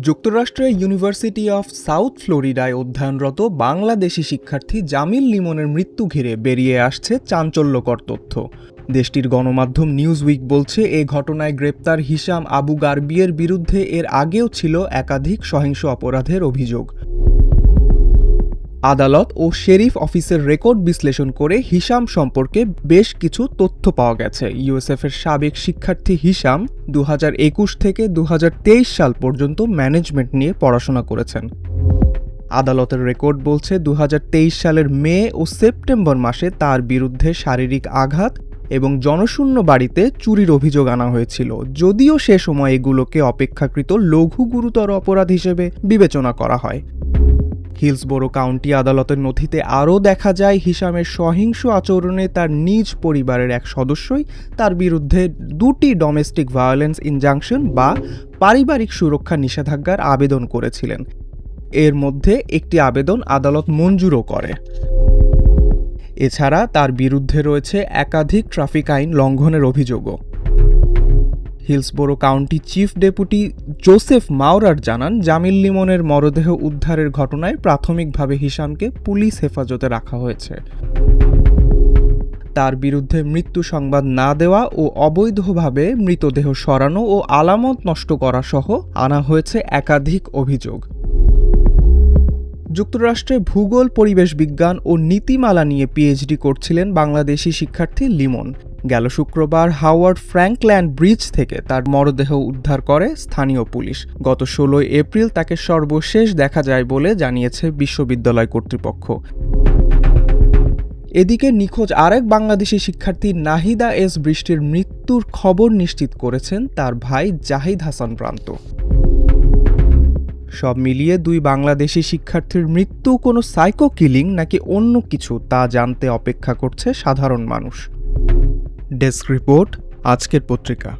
যুক্তরাষ্ট্রের university of south ফ্লোরিডায় অধ্যয়নরত বাংলাদেশি শিক্ষার্থী জামিল লিমনের মৃত্যু ঘিরে বেরিয়ে আসছে চাঞ্চল্যকর তথ্য। দেশটির গণমাধ্যম নিউজউইক বলছে, এ ঘটনায় গ্রেপ্তার হিশাম আবু গারবিয়ের বিরুদ্ধে এর আগেও ছিল একাধিক সহিংস অপরাধের অভিযোগ। আদালত ও শেরিফ অফিসের রেকর্ড বিশ্লেষণ করে হিশাম সম্পর্কে বেশ কিছু তথ্য পাওয়া গেছে। ইউএসএফের সাবেক শিক্ষার্থী হিশাম 2021 থেকে 2023 সাল পর্যন্ত ম্যানেজমেন্ট নিয়ে পড়াশোনা করেছেন। আদালতের রেকর্ড বলছে 2023 সালের মে ও সেপ্টেম্বর মাসে তার বিরুদ্ধে শারীরিক আঘাত এবং জনশূন্য বাড়িতে চুরির অভিযোগ আনা হয়েছিল, যদিও সে সময় এগুলোকে অপেক্ষাকৃত লঘু গুরুতর অপরাধ হিসেবে বিবেচনা করা হয়। হিলসবোরো কাউন্টি আদালতের নথিতে আরও দেখা যায়, হিশামের সহিংস আচরণে তার নিজ পরিবারের এক সদস্যই তার বিরুদ্ধে 2টি ডোমেস্টিক ভায়োলেন্স ইনজাংশন বা পারিবারিক সুরক্ষা নিষেধাজ্ঞার আবেদন করেছিলেন। এর মধ্যে একটি আবেদন আদালত মঞ্জুরও করে। এছাড়া তার বিরুদ্ধে রয়েছে একাধিক ট্রাফিক আইন লঙ্ঘনের অভিযোগও। হিলসবোরো কাউন্টি চিফ ডেপুটি জোসেফ মাউরার জানান, জামিল লিমনের মরদেহ উদ্ধারের ঘটনায় প্রাথমিকভাবে হিশামকে পুলিশ হেফাজতে রাখা হয়েছে। তার বিরুদ্ধে মৃত্যু সংবাদ না দেওয়া ও অবৈধভাবে মৃতদেহ সরানো ও আলামত নষ্ট করা সহ আনা হয়েছে একাধিক অভিযোগ। যুক্তরাষ্ট্রে ভূগোল, পরিবেশ বিজ্ঞান ও নীতিমালা নিয়ে পিএইচডি করছিলেন বাংলাদেশি শিক্ষার্থী লিমন। গেল শুক্রবার হাওয়ার্ড ফ্র্যাঙ্কল্যান্ড ব্রিজ থেকে তার মরদেহ উদ্ধার করে স্থানীয় পুলিশ। গত 16 এপ্রিল তাকে সর্বশেষ দেখা যায় বলে জানিয়েছে বিশ্ববিদ্যালয় কর্তৃপক্ষ। এদিকে নিখোঁজ আরেক বাংলাদেশি শিক্ষার্থী নাহিদা এস বৃষ্টির মৃত্যুর খবর নিশ্চিত করেছেন তার ভাই জাহিদ হাসান প্রান্ত। সব মিলিয়ে দুই বাংলাদেশি শিক্ষার্থীর মৃত্যু কোনো সাইকো কিলিং নাকি অন্য কিছু, তা জানতে অপেক্ষা করছে সাধারণ মানুষ। ডেস্ক রিপোর্ট, আজকের পত্রিকা।